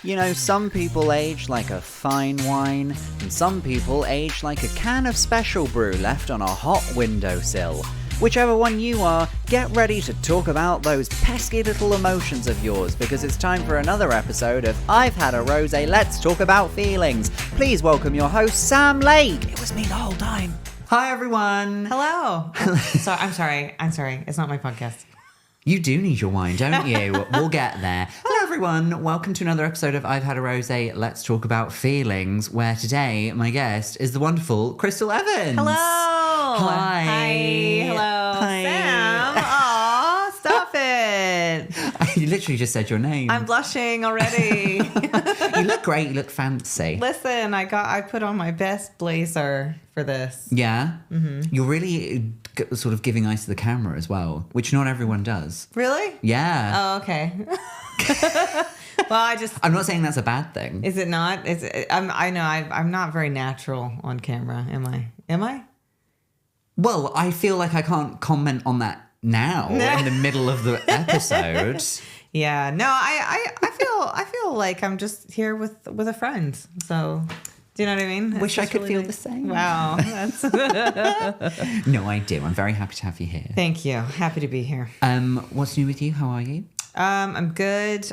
You know, some people age like a fine wine, and some people age like a can of special brew left on a hot windowsill. Whichever one you are, get ready to talk about those pesky little emotions of yours, because it's time for another episode of I've Had a Rosé, Let's Talk About Feelings. Please welcome your host, Sam Lake. It was me the whole time. Hi, everyone. Hello. I'm sorry. It's not my podcast. You do need your wine, don't you? We'll get there. Hello, everyone. Welcome to another episode of I've Had a Rosé, Let's Talk About Feelings, where today my guest is the wonderful Krystal Evans. Hello. Hi. Hello. Hi. Sam. Aw, stop it. You literally just said your name. I'm blushing already. You look great. You look fancy. Listen, I put on my best blazer for this. Yeah? Mm-hmm. You're really sort of giving eyes to the camera as well, which not everyone does. Really? Yeah. Oh, okay. Well, I'm not saying that's a bad thing. Is it not? I know I'm not very natural on camera, am I? Am I? Well, I feel like I can't comment on that now in the middle of the episode. Yeah. No, I feel like I'm just here with a friend. So, do you know what I mean? Wish I could feel the same. Wow. That's No, I do. I'm very happy to have you here. Thank you. Happy to be here. What's new with you? How are you? I'm good.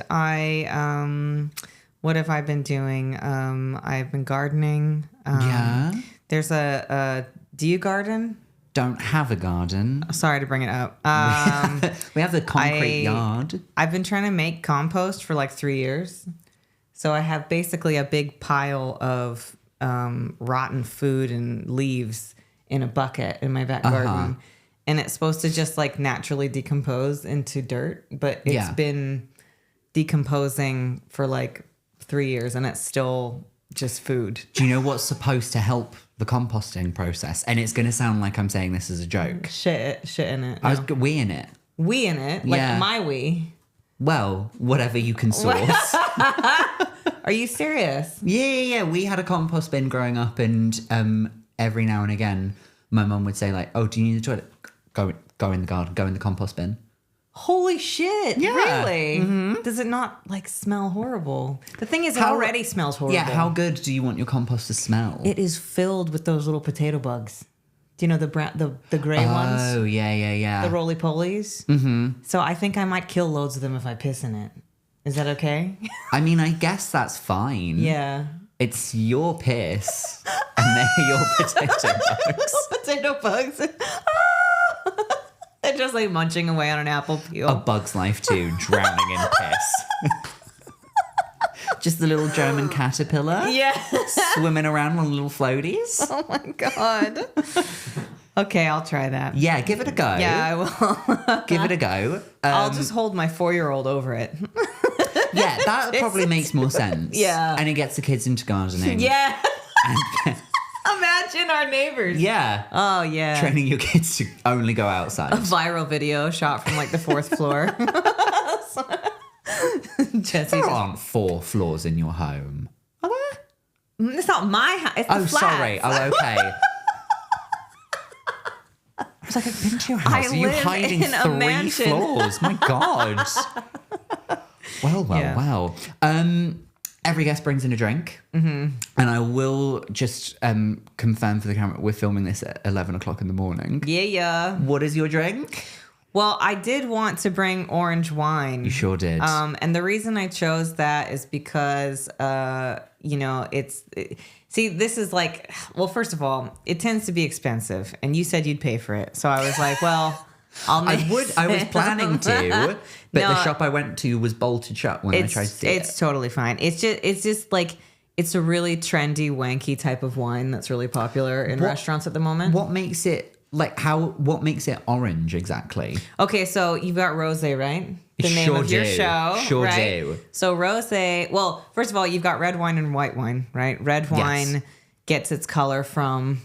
What have I been doing? I've been gardening. Yeah. There's do you garden? Don't have a garden. Sorry to bring it up. We have the concrete yard. I've been trying to make compost for like 3 years. So I have basically a big pile of rotten food and leaves in a bucket in my back garden. And it's supposed to just like naturally decompose into dirt. But it's been decomposing for like 3 years and it's still just food. Do you know what's supposed to help the composting process? And it's going to sound like I'm saying this as a joke. Shit in it. No. I was wee in it. Wee in it? Like my wee? Well, whatever you can source. Are you serious? Yeah. We had a compost bin growing up, and every now and again, my mum would say like, "Oh, do you need the toilet? Go in the garden. Go in the compost bin." Holy shit! Yeah. Really? Mm-hmm. Does it not like smell horrible? The thing is, it already smells horrible. Yeah. How good do you want your compost to smell? It is filled with those little potato bugs. Do you know the gray ones? Oh yeah. The roly polies. Mm-hmm. So I think I might kill loads of them if I piss in it. Is that okay? I mean, I guess that's fine. Yeah. It's your piss, and they're your potato bugs. Potato bugs. They're just like munching away on an apple peel. A bug's life too, drowning in piss. Just the little German caterpillar. Yeah. Swimming around on little floaties. Oh my God. Okay, I'll try that. Yeah, give it a go. Yeah, I will. Give it a go. I'll just hold my 4-year-old over it. Yeah, that probably makes more sense. Yeah. And it gets the kids into gardening. Yeah. Imagine our neighbors. Yeah. Oh, yeah. Training your kids to only go outside. A viral video shot from like the 4th floor. Jesse, there aren't 4 floors in your home. Are there? It's not my house. It's the flats. Sorry. Oh, okay. I was like, I've been to your house. Are you hiding 3 floors? My God. Well. Every guest brings in a drink. Mm-hmm. And I will just confirm for the camera, we're filming this at 11 o'clock in the morning. Yeah. What is your drink? Well, I did want to bring orange wine. You sure did. And the reason I chose that is because, this is like, well, first of all, it tends to be expensive. And you said you'd pay for it. So I was like, well, I was planning to, but the shop I went to was bolted shut when I tried to see it. It's totally fine. It's just like, it's a really trendy, wanky type of wine that's really popular in restaurants at the moment. What makes it what makes it orange exactly? Okay, so you've got Rosé, right? The name of your show. Sure right? do. So Rosé, well, first of all, you've got red wine and white wine, right? Red wine gets its color from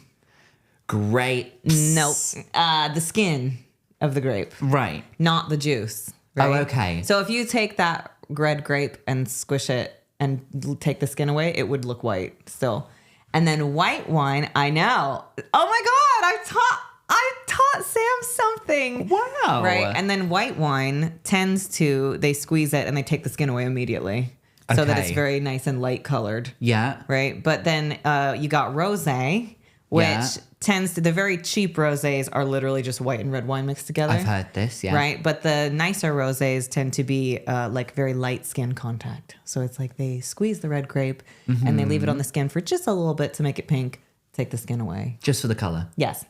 grapes. Nope. The skin of the grape. Right. Not the juice. Right? Oh, okay. So if you take that red grape and squish it and take the skin away, it would look white still. And then white wine, I know. Oh my God, I taught Sam something. Wow. Right. And then white wine they squeeze it and they take the skin away immediately. so that it's Okay. very nice and light colored. Yeah. Right. But then you got rosé, which Yeah. tends to, the very cheap rosés are literally just white and red wine mixed together. I've heard this, yeah. Right. But the nicer rosés tend to be like very light skin contact. So it's like they squeeze the red grape and they leave it on the skin for just a little bit to make it pink, take the skin away. Just for the color. Yes.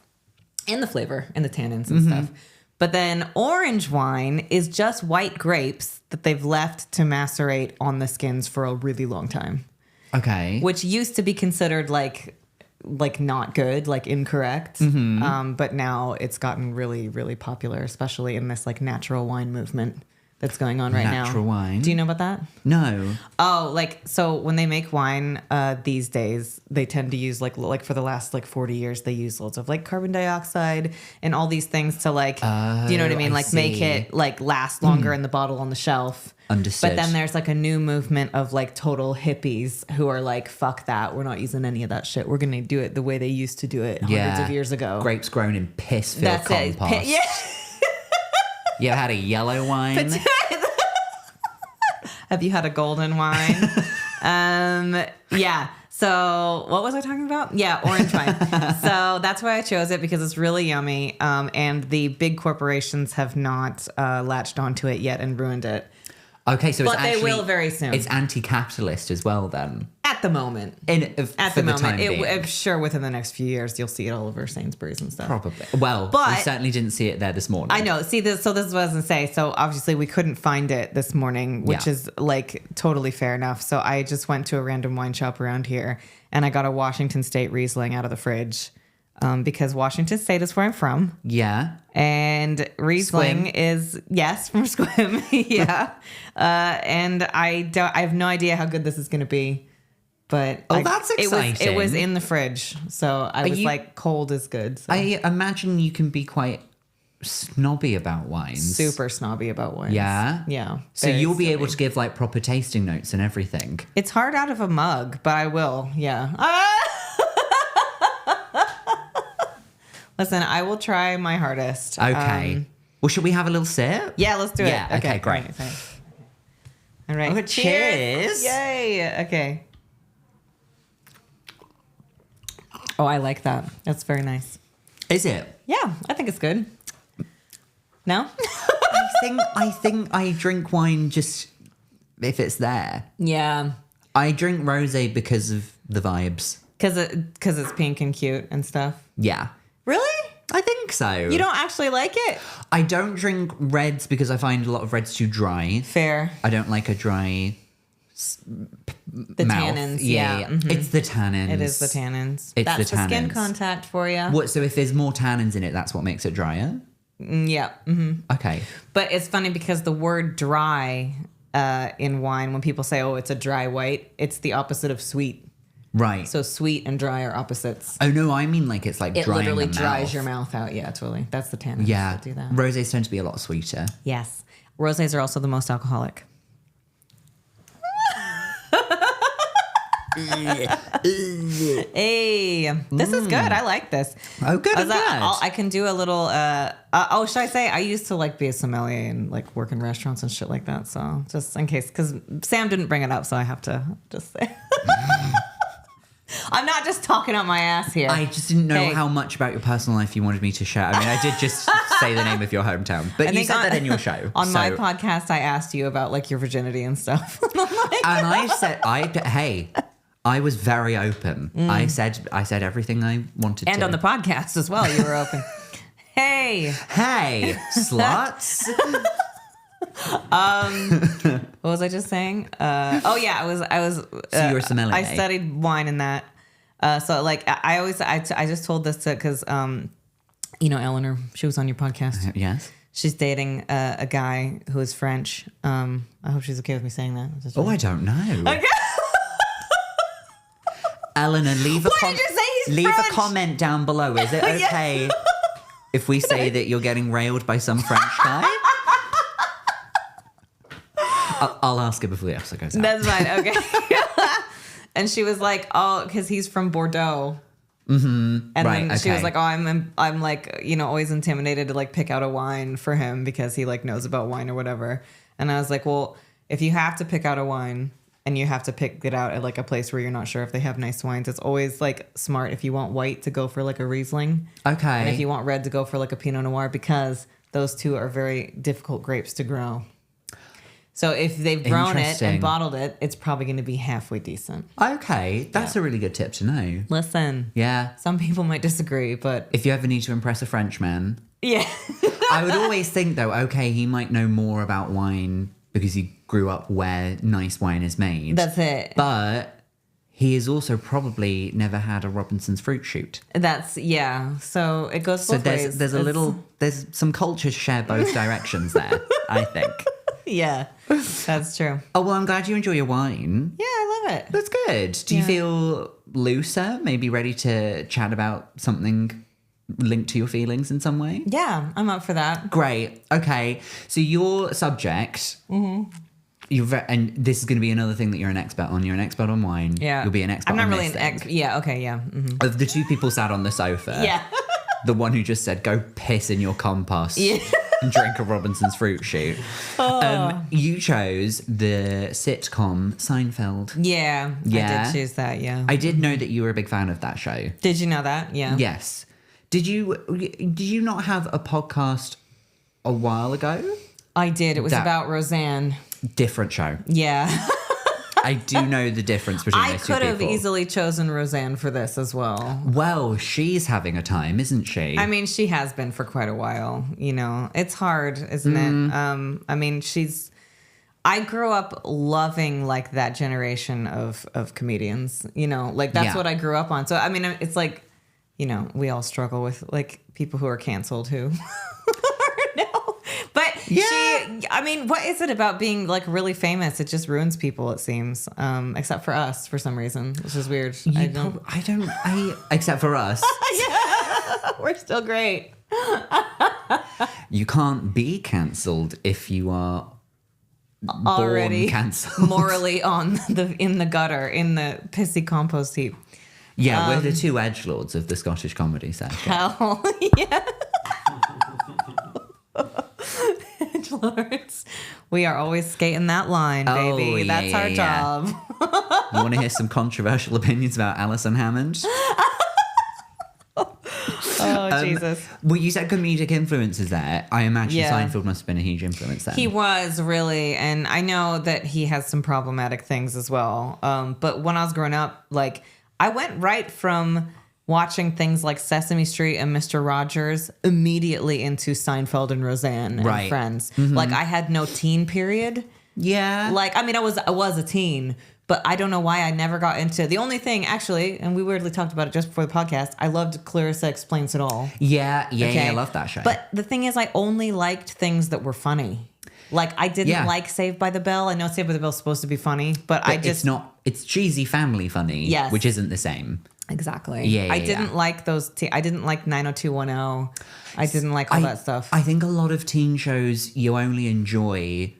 And the flavor and the tannins and stuff. But then orange wine is just white grapes that they've left to macerate on the skins for a really long time. Okay. Which used to be considered like not good, like incorrect. But now it's gotten really, really popular, especially in this like natural wine movement that's going on right now. Natural wine? Do you know about that? No. Oh, like, so when they make wine these days, they tend to use like for the last like 40 years, they use loads of like carbon dioxide and all these things to like, do you know what I mean? I Like make see. it like last longer in the bottle on the shelf. Understood. But then there's like a new movement of like total hippies who are like, fuck that. We're not using any of that shit. We're going to do it the way they used to do it hundreds of years ago. Grapes grown in piss-filled That's it. compost. Yeah. You ever had a yellow wine? Have you had a golden wine? Yeah. So what was I talking about? Yeah, orange wine. So that's why I chose it, because it's really yummy. And the big corporations have not latched onto it yet and ruined it. Okay, so But it's they actually... will very soon. It's anti-capitalist as well, then. At the moment. For The the time moment. being. I'm sure within the next few years, you'll see it all over Sainsbury's and stuff. Probably. Well, But- we certainly didn't see it there this morning. I know. See, this is what I was going to say. So obviously we couldn't find it this morning, which Yeah. is like totally fair enough. So I just went to a random wine shop around here and I got a Washington State Riesling out of the fridge because Washington State is where I'm from. Yeah. And Riesling Squim. is, yes, from Squim. Yeah. And I have no idea how good this is going to be. But that's It was exciting. in the fridge. So I was you- like, cold is good. So. I imagine you can be quite snobby about wines. Super snobby about wines. Yeah? Yeah. So very you'll be able snobby. to give like proper tasting notes and everything. It's hard out of a mug, but I will. Yeah. Listen, I will try my hardest. Okay. Well, should we have a little sip? Yeah, let's do it. Yeah, okay, great. All right. Oh, cheers. Yay. Okay. Oh, I like that. That's very nice. Is it? Yeah, I think it's good. No? I think I drink wine just if it's there. Yeah. I drink rosé because of the vibes. Because it's pink and cute and stuff. Yeah. Really? I think so. You don't actually like it? I don't drink reds because I find a lot of reds too dry. Fair. I don't like a dry The mouth. tannins. Yeah. Mhm. It's the tannins. It is the tannins. It's That's the the skin tannins. contact for you. What? So if there's more tannins in it, that's what makes it drier? Yeah. hmm Okay. But it's funny because the word dry in wine, when people say, oh, it's a dry white, it's the opposite of sweet. Right. So sweet and dry are opposites. Oh, no, I mean like it's like It drying literally the dries mouth. your mouth out. Yeah, totally. That's the tannins Yeah. that do that. Rosés tend to be a lot sweeter. Yes. Rosés are also the most alcoholic. Hey, this is good. I like this. Oh, good. I'm glad. I can do a little. Should I say I used to like be a sommelier and like work in restaurants and shit like that. So just in case, because Sam didn't bring it up, so I have to just say. I'm not just talking out my ass here. I just didn't know Hey. how much about your personal life you wanted me to share. I mean, I did just say the name of your hometown, but I you think said that in your show. On my so- podcast, I asked you about like your virginity and stuff. And I said, hey, I was very open. I said everything I wanted And to. on the podcast as well, you were open. Hey, Hey, sluts. what was I just saying? I was. So you're a sommelier. I studied wine and that. So like I just told this to because Eleanor, she was on your podcast. Yes. She's dating a guy who is French. I hope she's okay with me saying that. Is this Oh, right? I don't know. Okay. Eleanor, leave a Why did you say he's leave French? a comment down below. Is it Yeah. okay if we say that you're getting railed by some French guy? I'll ask her before the episode goes out. That's fine. Okay. And she was like, "Oh, because he's from Bordeaux." Mm-hmm. And Right, then she was okay. like, "Oh, I'm like always intimidated to like pick out a wine for him because he like knows about wine or whatever." And I was like, "Well, if you have to pick out a wine, and you have to pick it out at like a place where you're not sure if they have nice wines, it's always like smart if you want white to go for like a Riesling. Okay. And if you want red to go for like a Pinot Noir, because those two are very difficult grapes to grow. So if they've grown it and bottled it, it's probably going to be halfway decent. Okay. That's a really good tip to know. Listen. Yeah. Some people might disagree, but... If you ever need to impress a Frenchman... Yeah. I would always think, though, okay, he might know more about wine because he grew up where nice wine is made. That's it. But he has also probably never had a Robinson's fruit shoot. That's, yeah. So it goes both ways. So there's some cultures share both directions there, I think. Yeah, that's true. Oh, well, I'm glad you enjoy your wine. Yeah, I love it. That's good. Do you feel looser, maybe ready to chat about something linked to your feelings in some way? Yeah, I'm up for that. Great. Okay. So your subject, and this is going to be another thing that you're an expert on. You're an expert on wine. Yeah. You'll be an expert on I'm not really this an thing. expert. Yeah, okay, yeah. Mm-hmm. Of the two people sat on the sofa. Yeah. The one who just said, go piss in your compost. Yeah. And drink a Robinson's fruit shoot. You chose the sitcom Seinfeld. Yeah, Yeah? I did choose that, yeah. I did know that you were a big fan of that show. Did you know that? Yeah. Yes. Did you not have a podcast a while ago? I did. It was about Roseanne. Different show. Yeah. I do know the difference between I those two people. could have easily chosen Roseanne for this as well. Well, she's having a time, isn't she? I mean, she has been for quite a while. You know, it's hard, isn't it? I mean, I grew up loving like that generation of comedians, you know, like that's what I grew up on. So, I mean, it's like, you know, we all struggle with like people who are canceled who no. But I mean, what is it about being like really famous? It just ruins people, it seems. Except for us for some reason, which is weird. Except for us. Yeah. We're still great. You can't be cancelled if you are already cancelled. Morally in the gutter, in the pissy compost heap. Yeah, we're the two edgelords of the Scottish comedy sector. Hell yeah. Edgelords. We are always skating that line, baby. That's our job. You want to hear some controversial opinions about Alison Hammond? Oh, Jesus. Well, you said comedic influences there. I imagine Seinfeld must have been a huge influence then. He was, really. And I know that he has some problematic things as well. But when I was growing up, like, I went right from watching things like Sesame Street and Mr. Rogers immediately into Seinfeld and Roseanne and Friends. Mm-hmm. Like, I had no teen period. Yeah. Like, I mean, I was a teen, but I don't know why I never got into... The only thing, actually, and we weirdly talked about it just before the podcast, I loved Clarissa Explains It All. Yeah, I love that show. But the thing is, I only liked things that were funny. Like, I didn't like Saved by the Bell. I know Saved by the Bell is supposed to be funny, but I just... It's cheesy family funny, which isn't the same. Exactly. I didn't like those... I didn't like 90210. I didn't like all that stuff. I think a lot of teen shows you only enjoy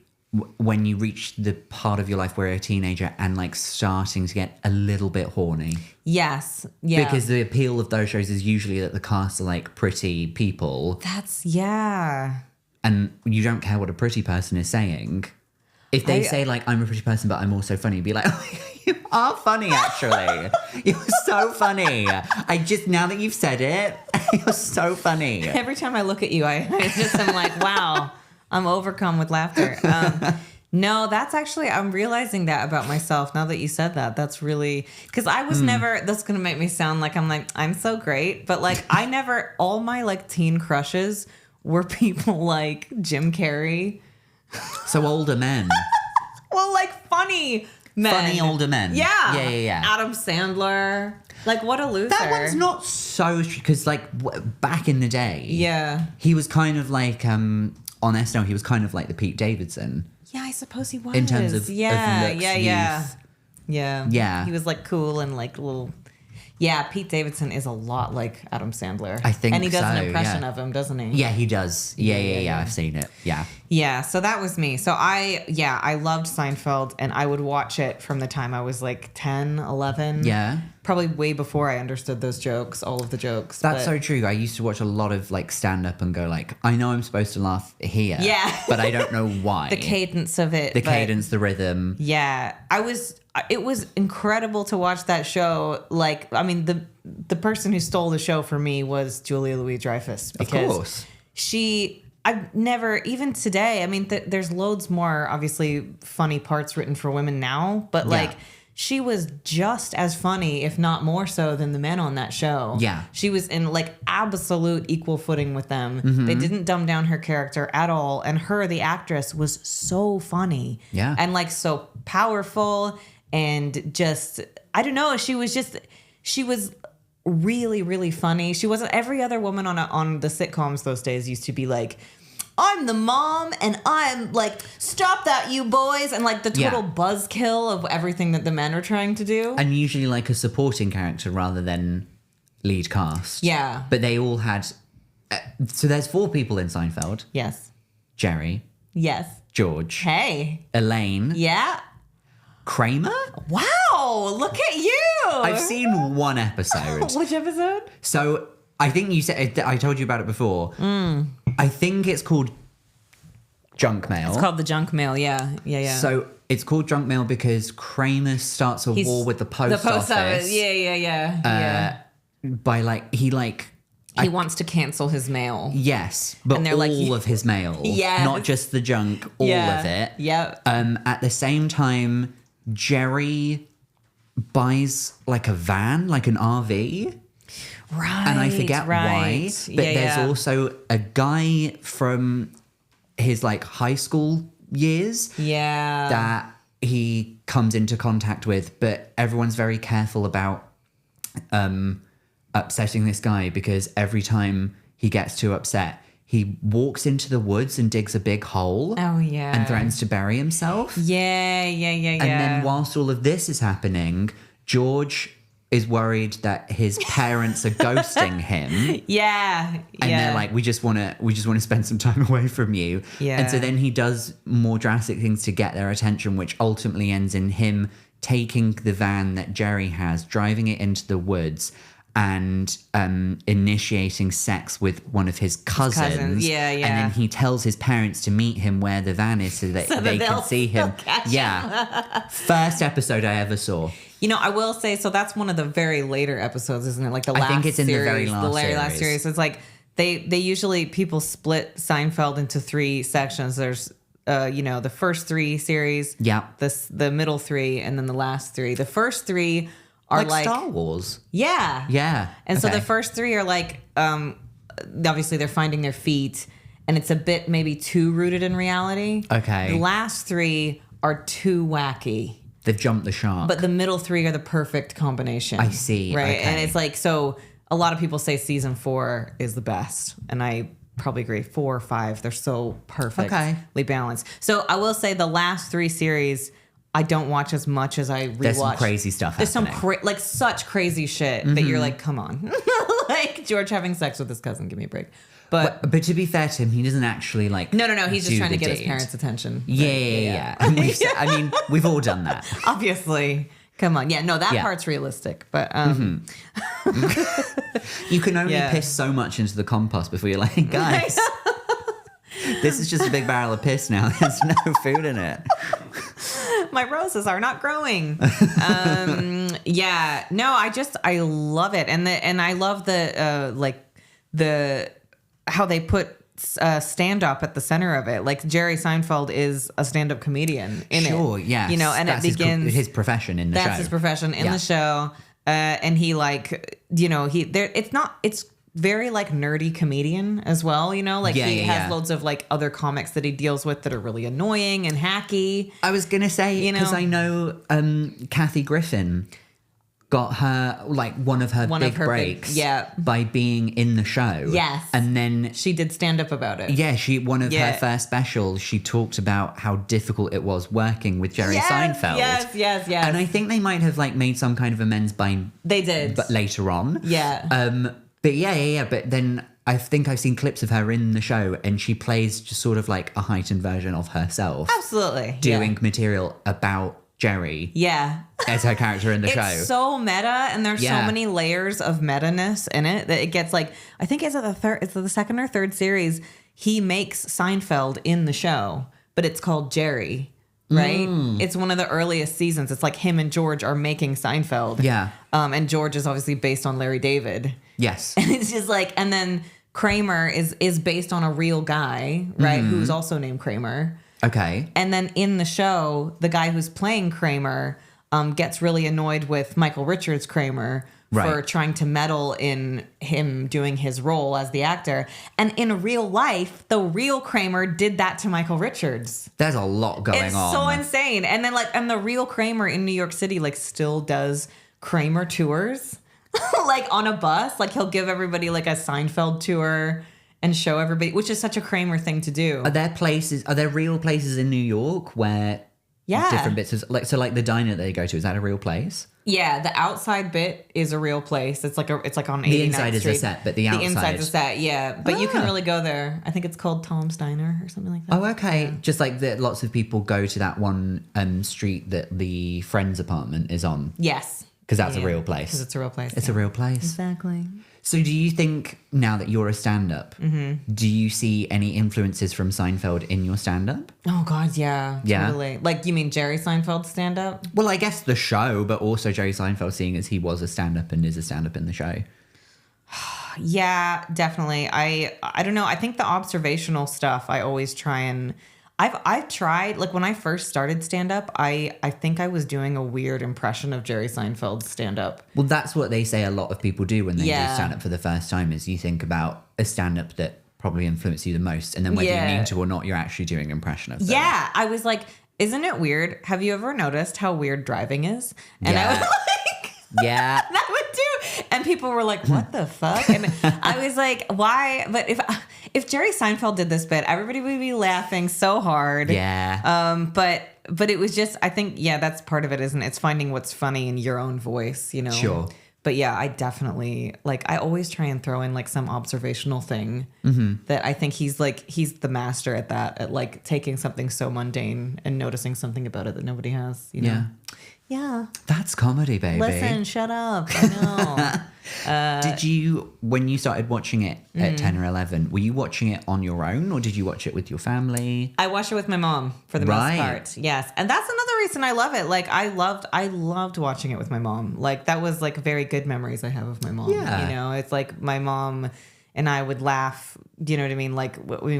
when you reach the part of your life where you're a teenager and like starting to get a little bit horny. Yes. Yeah. Because the appeal of those shows is usually that the cast are like pretty people. And you don't care what a pretty person is saying. If they say like, I'm a pretty person, but I'm also funny, be like, oh, you are funny, actually. You're so funny. Now that you've said it, you're so funny. Every time I look at you, I just am like, wow, I'm overcome with laughter. No, that's actually, I'm realizing that about myself now that you said that. That's really, because I was never, that's going to make me sound like I'm so great. But like, all my like teen crushes were people like Jim Carrey. So older men. Well, like funny men. Funny older men. Yeah. Adam Sandler. Like, what a loser. That one's not so... Because, like, back in the day... Yeah. He was kind of like... on SNL, he was kind of like the Pete Davidson. Yeah, I suppose he was. In terms of looks, Yeah. youth. Yeah. He was, like, cool and, like, little... Yeah, Pete Davidson is a lot like Adam Sandler. I think so, and he does an impression of him, doesn't he? Yeah, he does. Yeah. I've seen it. Yeah. Yeah, so that was me. So I loved Seinfeld, and I would watch it from the time I was like 10, 11. Yeah. probably way before I understood those jokes, all of the jokes. That's so true. I used to watch a lot of like stand-up and go like, I know I'm supposed to laugh here, but I don't know why. The cadence of it. The cadence, the rhythm. Yeah. It was incredible to watch that show. Like, I mean, the person who stole the show for me was Julia Louis-Dreyfus. Because of course. I've never, even today, I mean, there's loads more, obviously, funny parts written for women now, but like, she was just as funny, if not more so, than the men on that show. Yeah. She was in like absolute equal footing with them. They didn't dumb down her character at all. And her, the actress, was so funny. Yeah. And like so powerful and just, I don't know, she was really, really funny. She wasn't, every other woman on the sitcoms those days used to be like, I'm the mom and I'm like, stop that, you boys. And like the total buzzkill of everything that the men are trying to do. And usually like a supporting character rather than lead cast. Yeah. But they all had, so there's 4 people in Seinfeld. Yes. Jerry. Yes. George. Hey. Elaine. Yeah. Kramer? Wow. Look at you. I've seen 1 episode. Which episode? So I think you said, I told you about it before. I think it's called Junk Mail. It's called the Junk Mail, yeah. So it's called Junk Mail because Kramer starts a war with the post office. Yeah. By like, he wants to cancel his mail. Yes, but they're all like, of his mail. Yes. Not just the junk, all of it. Yep. At the same time, Jerry buys like a van, like an RV. Right. And I forget why. But there's also a guy from his like high school years that he comes into contact with, but everyone's very careful about upsetting this guy because every time he gets too upset, he walks into the woods and digs a big hole. Oh, yeah. And threatens to bury himself. Yeah. And then whilst all of this is happening, George is worried that his parents are ghosting him. Yeah. And they're like, we just want to spend some time away from you. Yeah. And so then he does more drastic things to get their attention, which ultimately ends in him taking the van that Jerry has, driving it into the woods, and initiating sex with one of his cousins. Yeah. And then he tells his parents to meet him where the van is so that they can see him. First episode I ever saw. You know, I will say, so that's one of the very later episodes, isn't it? Like the last series. I think it's in the very last series. So it's like they usually, people split Seinfeld into 3 sections. There's, the first 3 series. Yeah. The middle 3 and then the last 3. The first 3 are like Star Wars. Yeah. Yeah. And so the first 3 are like, obviously they're finding their feet and it's a bit maybe too rooted in reality. Okay. The last 3 are too wacky. They've jumped the shark. But the middle 3 are the perfect combination. I see. Right. Okay. And it's like, so a lot of people say season 4 is the best. And I probably agree. 4 or 5, they're so perfectly balanced. So I will say the last 3 series, I don't watch as much as I rewatch. There's some crazy stuff There's happening. some such crazy shit that you're like, come on. Like George having sex with his cousin, give me a break. But to be fair to him, he doesn't actually like. No. He's just trying to get his parents' attention. Yeah. And I mean, we've all done that. Obviously. Come on. Yeah, no, that part's realistic. But you can only piss so much into the compost before you're like, guys, this is just a big barrel of piss now. There's no food in it. My roses are not growing. I love it. And I love the how they put stand-up at the center of it. Like Jerry Seinfeld is a stand-up comedian in it. Sure, yes. And that's it begins... his profession in the show. That's his profession in the show. And he it's very like nerdy comedian as well, he has loads of like other comics that he deals with that are really annoying and hacky. I was gonna say, because I know Kathy Griffin got her like one of her big breaks by being in the show. Yes. And then she did stand up about it. Yeah, one of her first specials, she talked about how difficult it was working with Jerry Seinfeld. Yes. And I think they might have like made some kind of amends they did. But later on. Yeah. But yeah. But then I think I've seen clips of her in the show and she plays just sort of like a heightened version of herself. Absolutely. Doing material about Jerry Yeah. as her character in the show. It's so meta, and there's so many layers of meta-ness in it that it gets like, I think it's the second or third series, he makes Seinfeld in the show, but it's called Jerry, right? It's one of the earliest seasons. It's like him and George are making Seinfeld. Yeah. And George is obviously based on Larry David. Yes. And it's just like, and then Kramer is based on a real guy, right? Who's also named Kramer. Okay. And then in the show, the guy who's playing Kramer gets really annoyed with Michael Richards' Kramer for trying to meddle in him doing his role as the actor. And in real life, the real Kramer did that to Michael Richards. There's a lot going on. It's so insane. And then and the real Kramer in New York City still does Kramer tours, on a bus. Like he'll give everybody a Seinfeld tour and show everybody, which is such a Kramer thing to do. Are there real places in New York where different bits of, the diner that they go to, is that a real place? Yeah, the outside bit is a real place. It's like on 89th The inside Street. is a set, but the outside. The inside's a set, yeah. But you can really go there. I think it's called Tom's Diner or something like that. Oh, okay. Yeah. Just lots of people go to that one street that the Friends apartment is on. Yes. Because that's a real place. Because it's a real place. It's a real place. Exactly. So do you think, now that you're a stand-up, do you see any influences from Seinfeld in your stand-up? Oh, God, yeah. Yeah? Totally. You mean Jerry Seinfeld stand-up? Well, I guess the show, but also Jerry Seinfeld, seeing as he was a stand-up and is a stand-up in the show. Yeah, definitely. I don't know. I think the observational stuff, I always try and... I've tried, when I first started stand-up, I think I was doing a weird impression of Jerry Seinfeld's stand-up. Well, that's what they say a lot of people do when they do Yeah. stand-up for the first time, is you think about a stand-up that probably influenced you the most, and then whether you mean to or not, you're actually doing an impression of them. Yeah, I was like, isn't it weird? Have you ever noticed how weird driving is? And Yeah. I was like... Yeah. That would do. And people were like, what the fuck? And I was like, why? But if Jerry Seinfeld did this bit, everybody would be laughing so hard. Yeah. But it was just, I think, that's part of it, isn't it? It's finding what's funny in your own voice, Sure. But yeah, I definitely, I always try and throw in some observational thing that I think he's the master at that, at taking something so mundane and noticing something about it that nobody has, Yeah. Yeah. That's comedy, baby. Listen, shut up. I know. Did you, when you started watching it at 10 or 11, were you watching it on your own, or did you watch it with your family? I watched it with my mom for the most part. Yes. And that's another reason I love it. I loved watching it with my mom. That was very good memories I have of my mom. Yeah. It's my mom and I would laugh, you know what I mean?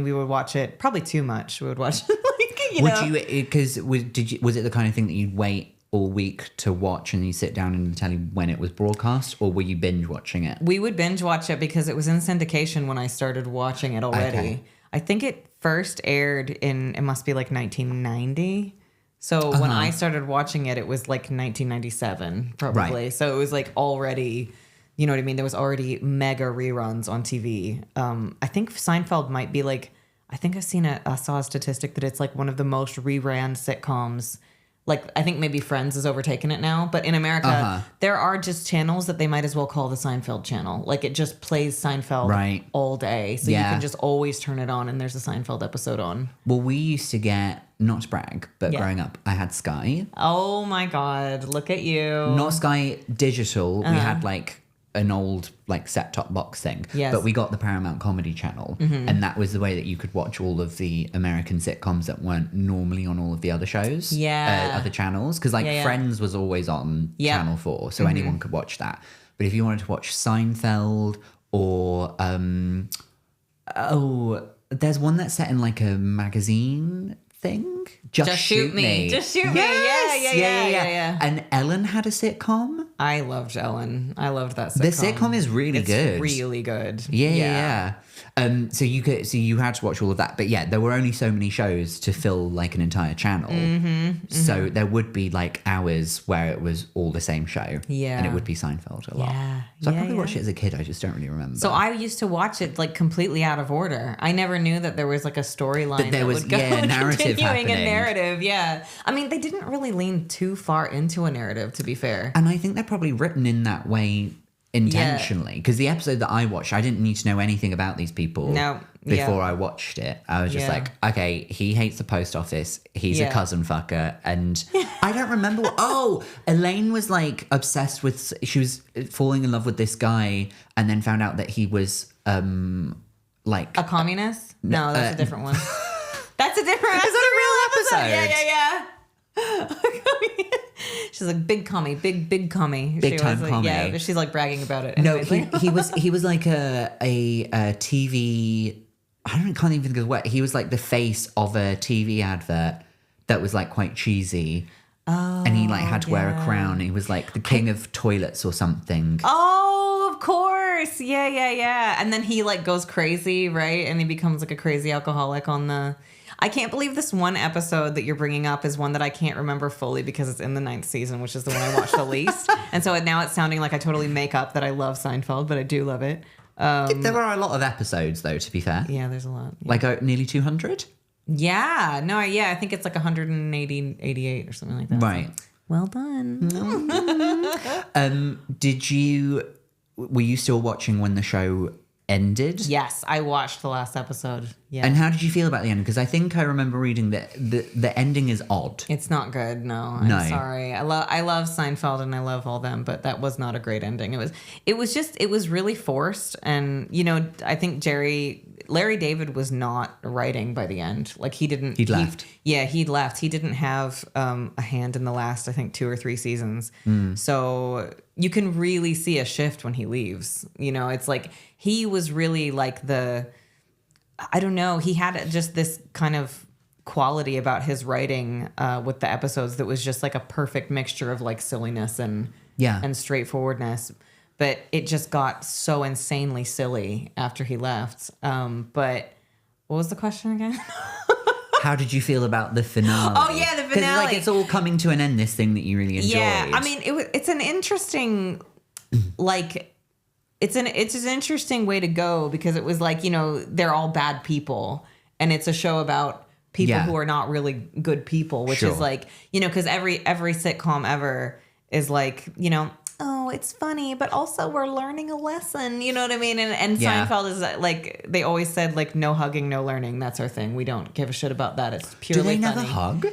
We would watch it probably too much. We would watch it, Would you, because was it the kind of thing that you'd wait all week to watch and you sit down in the telly when it was broadcast, or were you binge watching it? We would binge watch it because it was in syndication when I started watching it already. Okay. I think it first aired it must be 1990. So when I started watching it, it was 1997 probably. Right. So it was already, you know what I mean? There was already mega reruns on TV. I think Seinfeld might be I think I saw a statistic that it's one of the most reran sitcoms. I think maybe Friends has overtaken it now, but in America, there are just channels that they might as well call the Seinfeld channel. It just plays Seinfeld all day. So you can just always turn it on and there's a Seinfeld episode on. Well, we used to get, not to brag, but growing up, I had Sky. Oh my God, look at you. Not Sky Digital. We had an old set-top box thing. Yes. But we got the Paramount Comedy Channel. And that was the way that you could watch all of the American sitcoms that weren't normally on all of the other shows. Yeah. Other channels. Because Friends was always on Channel 4. So anyone could watch that. But if you wanted to watch Seinfeld or... there's one that's set in a magazine thing. Just Shoot Me. Just Shoot Me. Yes. Yeah. And Ellen had a sitcom. I loved Ellen. I loved that sitcom. The sitcom is really good. It's really good. Yeah. So you had to watch all of that, but there were only so many shows to fill an entire channel. So there would be hours where it was all the same show. Yeah. And it would be Seinfeld a lot. Yeah. So I probably watched it as a kid. I just don't really remember. So I used to watch it completely out of order. I never knew that there was a storyline that there was would go narrative continuing happening. a narrative. Yeah. I mean, they didn't really lean too far into a narrative, to be fair. And I think they're probably written in that way intentionally. Because the episode that I watched, I didn't need to know anything about these people before I watched it. I was just like, okay, he hates the post office. He's a cousin fucker. And I don't remember. Elaine was like obsessed with, she was falling in love with this guy and then found out that he was like a communist. No, that's a different one. That's a different. Is that a real episode? Yeah. She's like big commie, big commie. Big time like, commie. Yeah, but she's like bragging about it. No, Anyways, he was like a TV. Can't even think of the word. He was like the face of a TV advert that was like quite cheesy. Oh, and he like had to wear a crown. He was like the king of toilets or something. Oh, of course. Yeah. And then he like goes crazy, right? And he becomes like a crazy alcoholic on the... I can't believe this one episode that you're bringing up is one that I can't remember fully because it's in the 9th season, which is the one I watched the least. And so now it's sounding like I totally make up that I love Seinfeld, but I do love it. There are a lot of episodes, though, to be fair. Yeah, there's a lot. Yeah. Like nearly 200? Yeah. No, I think it's like 180, 88 or something like that. Right. So, well done. Were you still watching when the show ended? Yes, I watched the last episode. Yeah. And how did you feel about the end? Because I think I remember reading that the ending is odd. It's not good. No, I'm sorry. I love Seinfeld and I love all them, but that was not a great ending. It was really forced. And I think Larry David was not writing by the end. Like he'd left. He'd left. He didn't have a hand in the last, I think, 2 or 3 seasons. So you can really see a shift when he leaves. It's like he was really like I don't know. He had just this kind of quality about his writing with the episodes that was just like a perfect mixture of like silliness and straightforwardness. But it just got so insanely silly after he left. But what was the question again? How did you feel about the finale? Oh yeah, the finale. Because like it's all coming to an end. This thing that you really enjoyed. Yeah, I mean it's an interesting like. It's an interesting way to go because it was like, they're all bad people and it's a show about people who are not really good people, which is like, because every sitcom ever is like, oh, it's funny, but also we're learning a lesson. You know what I mean? And Seinfeld is like, they always said like, no hugging, no learning. That's our thing. We don't give a shit about that. It's purely funny. Do they never hug?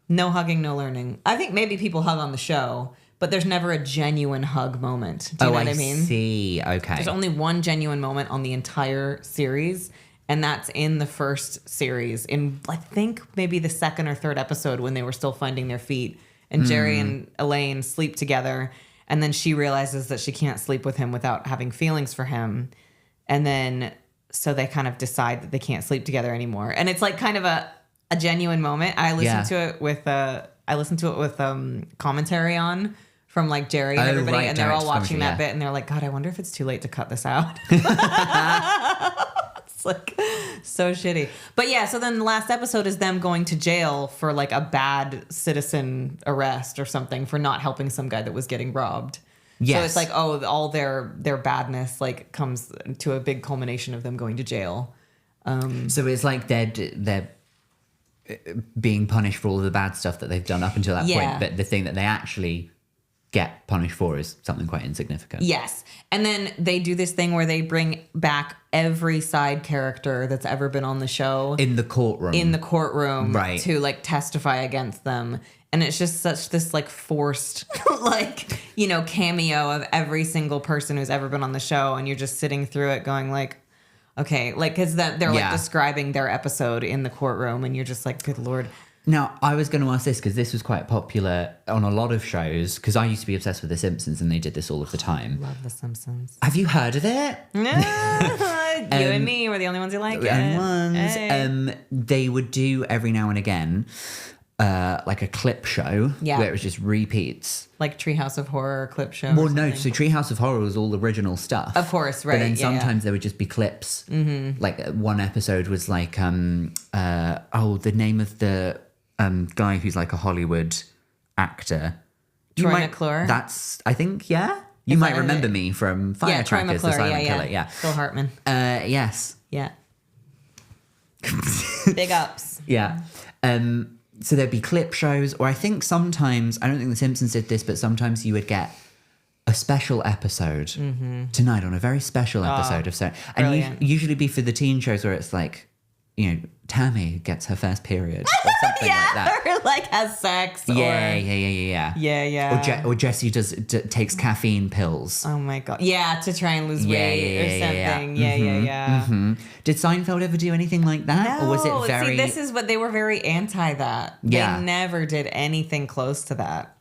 No hugging, no learning. I think maybe people hug on the show, but there's never a genuine hug moment. Do you know what I mean? I see. Okay. There's only one genuine moment on the entire series, and that's in the first series. In, I think, maybe the 2nd or 3rd episode when they were still finding their feet. And Jerry and Elaine sleep together, and then she realizes that she can't sleep with him without having feelings for him. And then, so they kind of decide that they can't sleep together anymore. And it's like kind of a genuine moment. I listened to it with commentary on from like Jerry and everybody, and they're all watching that bit, and they're like, God, I wonder if it's too late to cut this out. It's like so shitty. But yeah, so then the last episode is them going to jail for like a bad citizen arrest or something for not helping some guy that was getting robbed. Yes. So it's like, all their badness like comes to a big culmination of them going to jail. So it's like they're being punished for all the bad stuff that they've done up until that point, but the thing that they actually get punished for is something quite insignificant. Yes. And then they do this thing where they bring back every side character that's ever been on the show in the courtroom, right, to like testify against them. And it's just such this like forced like, cameo of every single person who's ever been on the show, and you're just sitting through it going like, okay, like, because they're like describing their episode in the courtroom, and you're just like, good Lord. Now, I was going to ask this because this was quite popular on a lot of shows, because I used to be obsessed with The Simpsons and they did this all of the time. Love The Simpsons. Have you heard of it? No. You and me were the only ones who like it. Hey. They would do every now and again like a clip show where it was just repeats. Like Treehouse of Horror clip show. Well, no, so Treehouse of Horror was all original stuff. Of course, right. But then sometimes there would just be clips. Mm-hmm. Like one episode was like, the name of the guy who's like a Hollywood actor. Troy McClure? That's, I think, You might remember me from Firecrackers, the silent killer. Yeah. Phil Hartman. Yes. Yeah. Big ups. Yeah. So there'd be clip shows, or I think sometimes, I don't think The Simpsons did this, but sometimes you would get a special episode tonight on a very special episode of so, and usually be for the teen shows where it's like, you know, Tammy gets her first period or something like that. Or like has sex. Yeah. Or Jessie takes caffeine pills. Oh my God. Yeah, to try and lose weight or something. Yeah. Did Seinfeld ever do anything like that? No. Or was it very... See, this is what they were very anti that. Yeah. They never did anything close to that.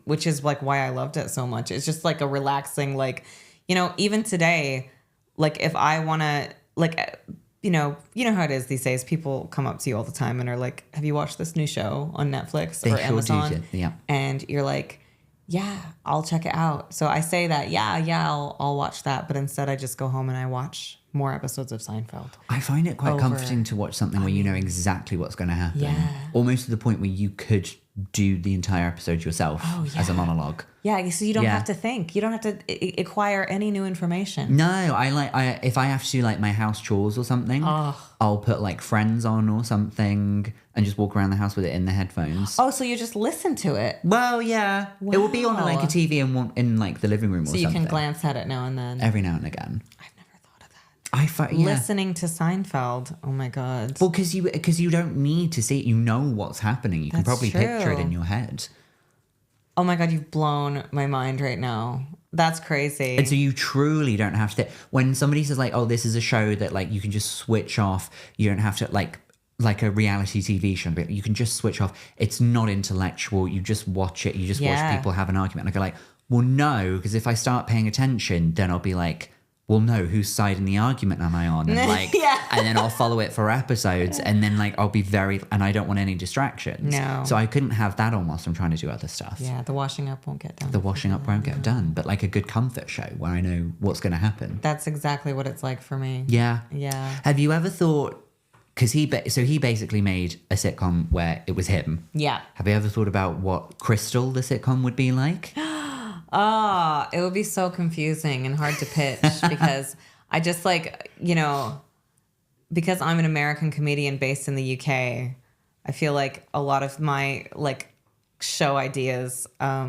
Which is like why I loved it so much. It's just like a relaxing, like, you know, even today, like if I want to, like... You know how it is these days. People come up to you all the time and are like, have you watched this new show on Netflix or Amazon? Yeah. And you're like, yeah, I'll check it out. So I say that, I'll watch that. But instead I just go home and I watch more episodes of Seinfeld. I find it quite comforting to watch something where you know exactly what's going to happen. Yeah. Almost to the point where you could do the entire episode yourself as a monologue. Yeah, so you don't have to think. You don't have to acquire any new information. No, if I have to do like my house chores or something, I'll put like Friends on or something and just walk around the house with it in the headphones. Oh, so you just listen to it? Well, yeah. Wow. It will be on like a TV in like the living room or something. So you can glance at it now and then? Every now and again. Listening to Seinfeld. Oh my God. Well, because you don't need to see it. You know what's happening. You can probably picture it in your head. Oh my God, you've blown my mind right now. That's crazy. And so you truly don't have to. When somebody says like, "Oh, this is a show that like you can just switch off," you don't have to like a reality TV show. But you can just switch off. It's not intellectual. You just watch it. You just watch people have an argument. And I go like, well, no, because if I start paying attention, then I'll be like, well, no, whose side in the argument am I on? And like, and then I'll follow it for episodes, and then like I'll be and I don't want any distractions. No. So I couldn't have that on whilst I'm trying to do other stuff. Yeah, the washing up won't get done. The washing up won't get done, but like a good comfort show where I know what's going to happen. That's exactly what it's like for me. Yeah. Yeah. Have you ever thought? Because he basically made a sitcom where it was him. Yeah. Have you ever thought about what Krystal, the sitcom, would be like? Oh, it would be so confusing and hard to pitch because I just like, you know, because I'm an American comedian based in the UK, I feel like a lot of my like show ideas are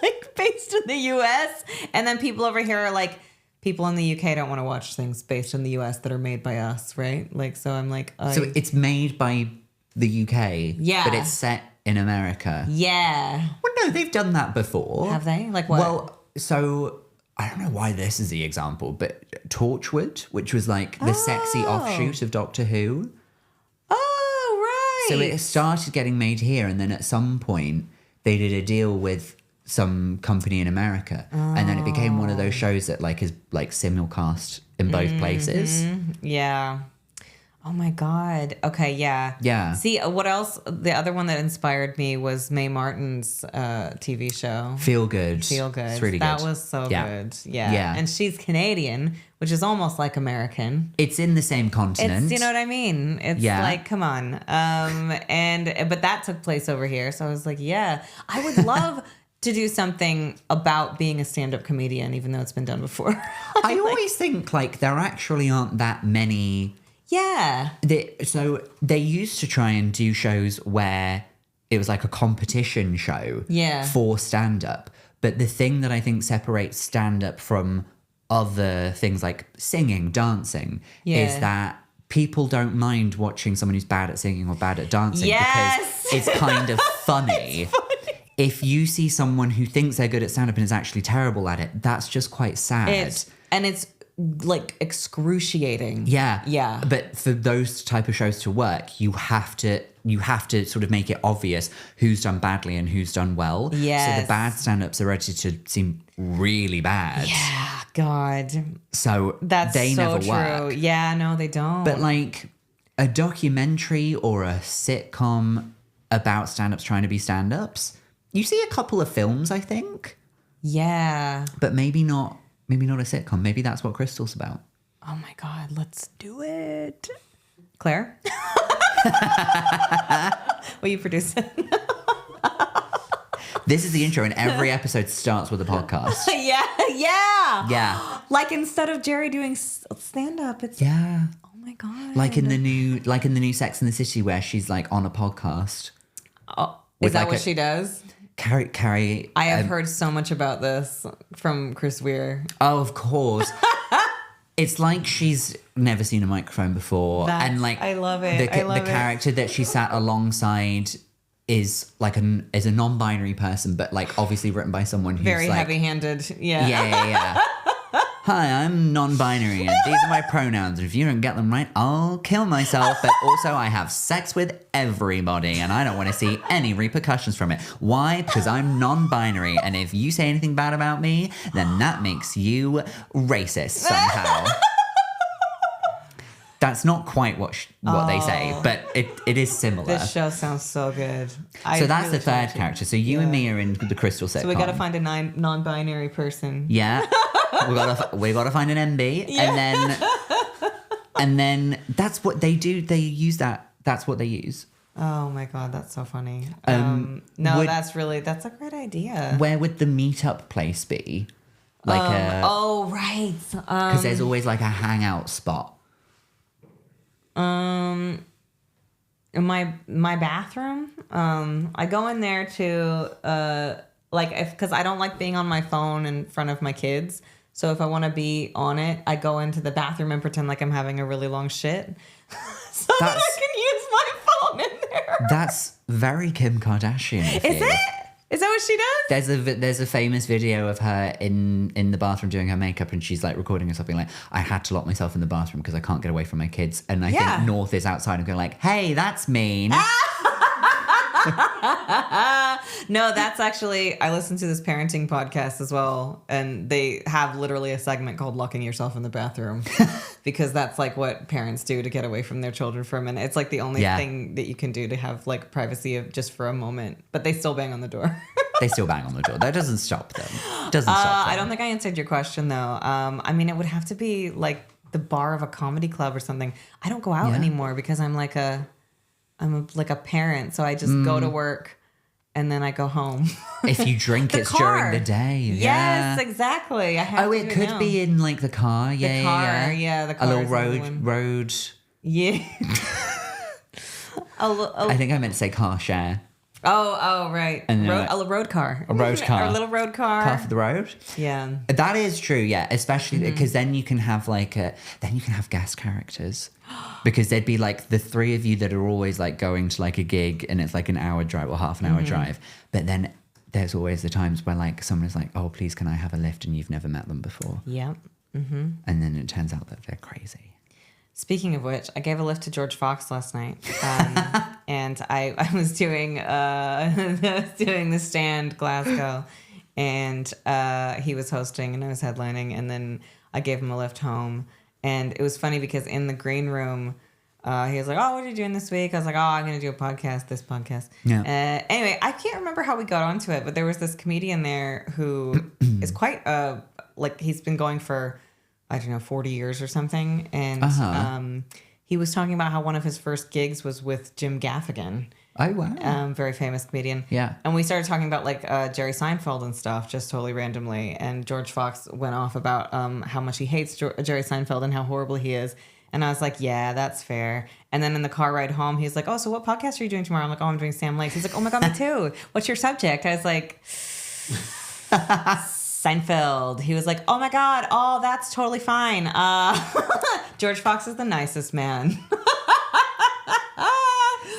like based in the US. And then people over here are like, people in the UK don't want to watch things based in the US that are made by us, right? Like, so I'm like... So it's made by the UK, but it's set in America. Yeah. Well, no, they've done that before. Have they? Like what? Well, so I don't know why this is the example, but Torchwood, which was like the sexy offshoot of Doctor Who. Oh, right. So it started getting made here, and then at some point they did a deal with some company in America, and then it became one of those shows that like is like simulcast in both places. Yeah. Oh my God. Okay, yeah. Yeah. See, what else? The other one that inspired me was Mae Martin's TV show. Feel Good. Feel Good. It's really good. That was so good. Yeah. And she's Canadian, which is almost like American. It's in the same continent. It's, you know what I mean? It's like, come on. But that took place over here. So I was like, yeah, I would love to do something about being a stand-up comedian, even though it's been done before. I always think like there actually aren't that many... Yeah. So they used to try and do shows where it was like a competition show for stand-up. But the thing that I think separates stand-up from other things like singing, dancing, is that people don't mind watching someone who's bad at singing or bad at dancing because it's kind of funny. It's funny. If you see someone who thinks they're good at stand-up and is actually terrible at it, that's just quite sad. It's like excruciating. Yeah. But for those type of shows to work, you have to sort of make it obvious who's done badly and who's done well. Yes. So the bad stand-ups are ready to seem really bad. Yeah, God. So that's they so never true. work. Yeah, no, they don't. But like a documentary or a sitcom about stand-ups trying to be stand-ups, you see a couple of films, I think. Yeah. But maybe not a sitcom. Maybe that's what Krystal's about. Oh my God, let's do it. Claire? Will you produce it? This is the intro, and every episode starts with a podcast. Yeah. Like instead of Jerry doing stand-up, it's... Yeah. Oh my God. Like in the new Sex and the City where she's like on a podcast. Oh, is that what she does? Carrie. I have heard so much about this from Chris Weir. Oh, of course. It's like she's never seen a microphone before, and like I love it. The character that she sat alongside is like a non-binary person, but like obviously written by someone who's very like, heavy-handed. Yeah. Yeah. Hi, I'm non-binary, and these are my pronouns. And if you don't get them right, I'll kill myself. But also, I have sex with everybody, and I don't want to see any repercussions from it. Why? Because I'm non-binary, and if you say anything bad about me, then that makes you racist somehow. That's not quite what they say, but it is similar. This show sounds so good. So that's the third character. So you and me are in the Krystal sitcom. So we got to find a non-binary person. Yeah. we gotta find an MB, and then that's what they do. They use that. That's what they use. Oh my god, that's so funny. That's a great idea. Where would the meetup place be? Like right. Because there's always like a hangout spot. In my bathroom. I go in there to because I don't like being on my phone in front of my kids. So if I want to be on it, I go into the bathroom and pretend like I'm having a really long shit, so that I can use my phone in there. That's very Kim Kardashian. Is it? Is that what she does? There's a famous video of her in the bathroom doing her makeup, and she's like recording herself being like, I had to lock myself in the bathroom because I can't get away from my kids. And I think North is outside and going like, hey, that's mean. No, that's actually, I listen to this parenting podcast as well, and they have literally a segment called locking yourself in the bathroom because that's like what parents do to get away from their children for a minute. It's like the only thing that you can do to have like privacy of just for a moment, but they still bang on the door. They still bang on the door. That doesn't stop them. I don't think I answered your question though. I mean, it would have to be like the bar of a comedy club or something. I don't go out anymore because I'm like a parent, so I just go to work and then I go home. If you drink, it's during the day. Yes, exactly. It could be in like the car. The car. A little road. Yeah. I think I meant to say car share. Oh, right. A road car. A road car. A little road car. Car for the road. Yeah. That is true, yeah. Especially because then you can have guest characters. Because there'd be like the three of you that are always like going to like a gig and it's like an hour drive or half an hour drive. But then there's always the times where like someone is like, oh, please, can I have a lift? And you've never met them before. Yeah. Mm-hmm. And then it turns out that they're crazy. Speaking of which, I gave a lift to George Fox last night, and I was doing the Stand Glasgow, and he was hosting and I was headlining, and then I gave him a lift home, and it was funny because in the green room, he was like, "Oh, what are you doing this week?" I was like, "Oh, I'm going to do this podcast." Yeah. Anyway, I can't remember how we got onto it, but there was this comedian there who is quite he's been going for, I don't know, 40 years or something. And he was talking about how one of his first gigs was with Jim Gaffigan. Oh, wow. Very famous comedian. Yeah. And we started talking about like Jerry Seinfeld and stuff, just totally randomly. And George Fox went off about how much he hates Jerry Seinfeld and how horrible he is. And I was like, yeah, that's fair. And then in the car ride home, he's like, oh, so what podcast are you doing tomorrow? I'm like, oh, I'm doing Sam Lakes. He's like, oh my God, me too. What's your subject? I was like... Seinfeld. He was like, oh my God, oh, that's totally fine. George Fox is the nicest man.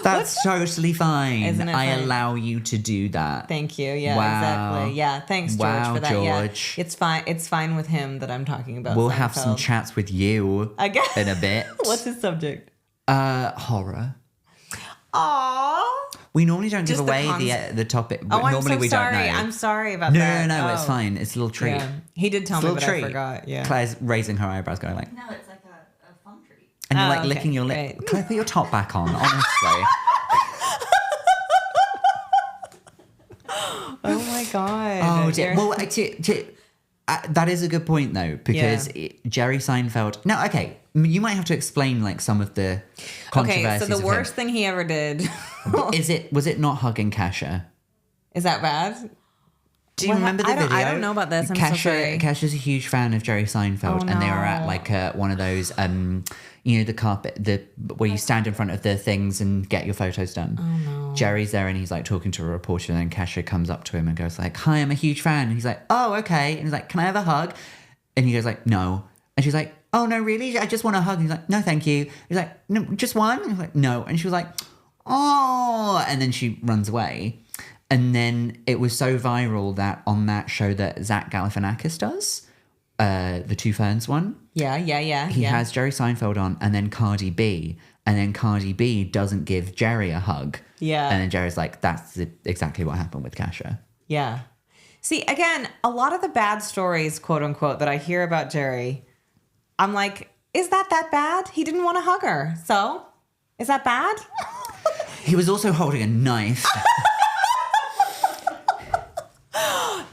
That's totally fine. Isn't it I funny? allow you to do that. Thank you. Yeah, wow. Exactly. Yeah, thanks, George, for that. George. Yeah. It's fine. It's fine with him that I'm talking about We'll Seinfeld. have some chats with you I guess. in a bit. What's his subject? Horror. Aww. We normally don't give away the topic. Oh, I'm normally so we sorry. don't know. I'm sorry about that. No, it's fine. It's a little treat. Yeah. He did tell me, but treat. I forgot. Yeah. Claire's raising her eyebrows, going like, no, it's like a fun treat. And you're like licking your lip. Right. Claire, put your top back on, honestly. Oh my God. Oh dear. Well, that is a good point though, because Jerry Seinfeld. No, okay. You might have to explain like some of the controversies. Okay, so the worst thing he ever did was it not hugging Kesha? Is that bad? Do you remember the video? I don't know about this. I'm so sorry. Kasha's a huge fan of Jerry Seinfeld, and they were at like one of those, the carpet, where you stand in front of the things and get your photos done. Oh no. Jerry's there and he's like talking to a reporter, and then Kasha comes up to him and goes like, "Hi, I'm a huge fan." And he's like, "Oh, okay." And he's like, "Can I have a hug?" And he goes like, "No." And she's like, "Oh no, really? I just want a hug." And he's like, "No, thank you." He's like, "No, just one?" And he's like, "No." And she was like, "Oh," and then she runs away. And then it was so viral that on that show that Zach Galifianakis does, the Two Ferns one. Yeah. He has Jerry Seinfeld on, and then Cardi B. And then Cardi B doesn't give Jerry a hug. Yeah. And then Jerry's like, that's exactly what happened with Kasha. Yeah. See, again, a lot of the bad stories, quote unquote, that I hear about Jerry, I'm like, is that bad? He didn't want to hug her. So, is that bad? He was also holding a knife.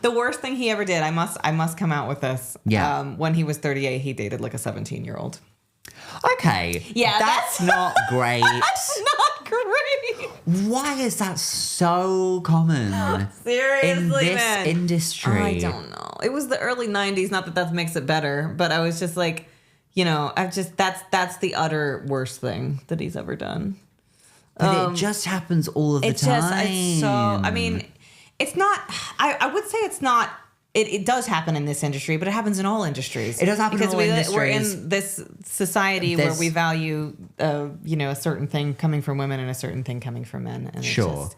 The worst thing he ever did, I must come out with this. Yeah. When he was 38, he dated like a 17-year-old. Okay. Yeah. That's not great. That's not great. Why is that so common? Seriously, in this man. industry? I don't know. It was the early 90s. Not that makes it better, but I was just like, that's the utter worst thing that he's ever done. But it just happens all of the time. It's not, I would say it's not, it does happen in this industry, but it happens in all industries. It does happen in all industries. We're in this society where we value, a certain thing coming from women and a certain thing coming from men. And sure. It's just,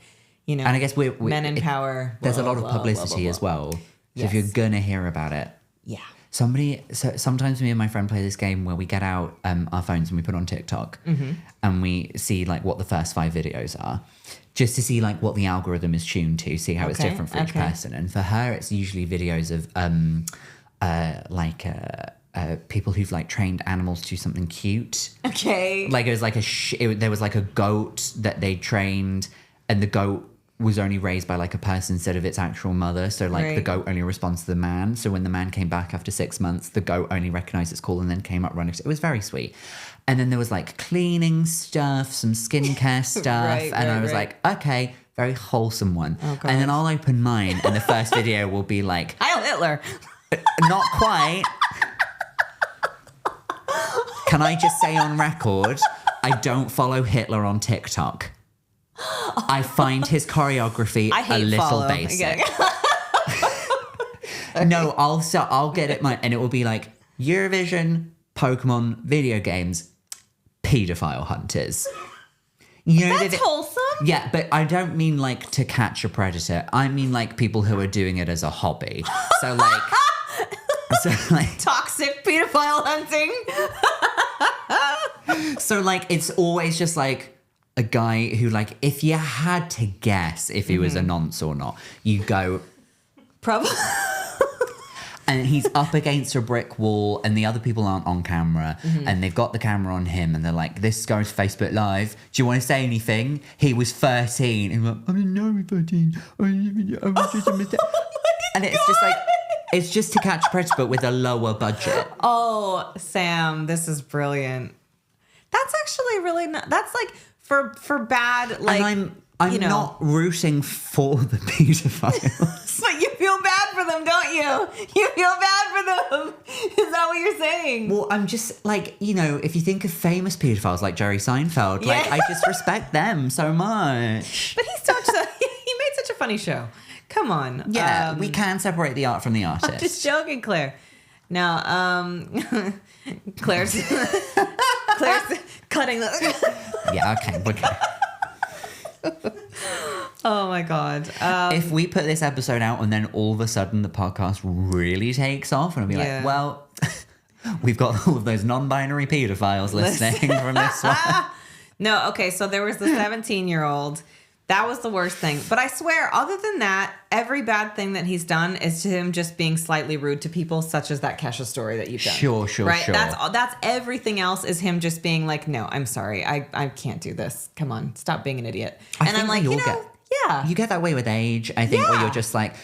and I guess we men in power. There's a lot of publicity as well. So if you're going to hear about it. Yeah. Sometimes me and my friend play this game where we get out our phones and we put on TikTok and we see like what the first 5 videos are, just to see like what the algorithm is tuned to, see how it's different for each person. And for her, it's usually videos of people who've like trained animals to do something cute. Okay. Like it was like there was like a goat that they trained, and the goat was only raised by like a person instead of its actual mother. So like the goat only responds to the man. So when the man came back after 6 months, the goat only recognized its call and then came up running. It was very sweet. And then there was like cleaning stuff, some skincare stuff. I was like, okay, very wholesome one. Oh, and then I'll open mine and the first video will be like, Heil Hitler. Not quite. Can I just say on record, I don't follow Hitler on TikTok. I find his choreography a little basic. Okay. No, I'll get it, and it will be like Eurovision, Pokemon, video games, pedophile hunters. That's wholesome. Yeah, but I don't mean like to catch a predator. I mean like people who are doing it as a hobby. So like toxic pedophile hunting. So like it's always just like a guy who, like, if you had to guess if he was a nonce or not, you go... Probably. And he's up against a brick wall and the other people aren't on camera and they've got the camera on him and they're like, this is going to Facebook Live. Do you want to say anything? He was 13. And we're like, I didn't know he was 13. I was just a mistake. And it's just like... It's just to catch a predator, but with a lower budget. Oh, Sam, this is brilliant. That's actually really not... That's like... For bad, like, and I'm not rooting for the pedophiles. But you feel bad for them, don't you? You feel bad for them. Is that what you're saying? Well, I'm just like, if you think of famous pedophiles like Jerry Seinfeld, like I just respect them so much. But he made such a funny show. Come on. Yeah, we can separate the art from the artist. I'm just joking, Claire. Now, Claire's cutting the... Yeah, okay. Oh my God. If we put this episode out and then all of a sudden the podcast really takes off and I'll be like, well, we've got all of those non-binary pedophiles listening from this one. No, okay, so there was the 17-year-old. That was the worst thing. But I swear, other than that, every bad thing that he's done is to him just being slightly rude to people, such as that Kesha story that you've done. Sure. Right? That's everything else is him just being like, no, I'm sorry. I can't do this. Come on, stop being an idiot. And I'm like, you get that way with age, I think, where you're just like,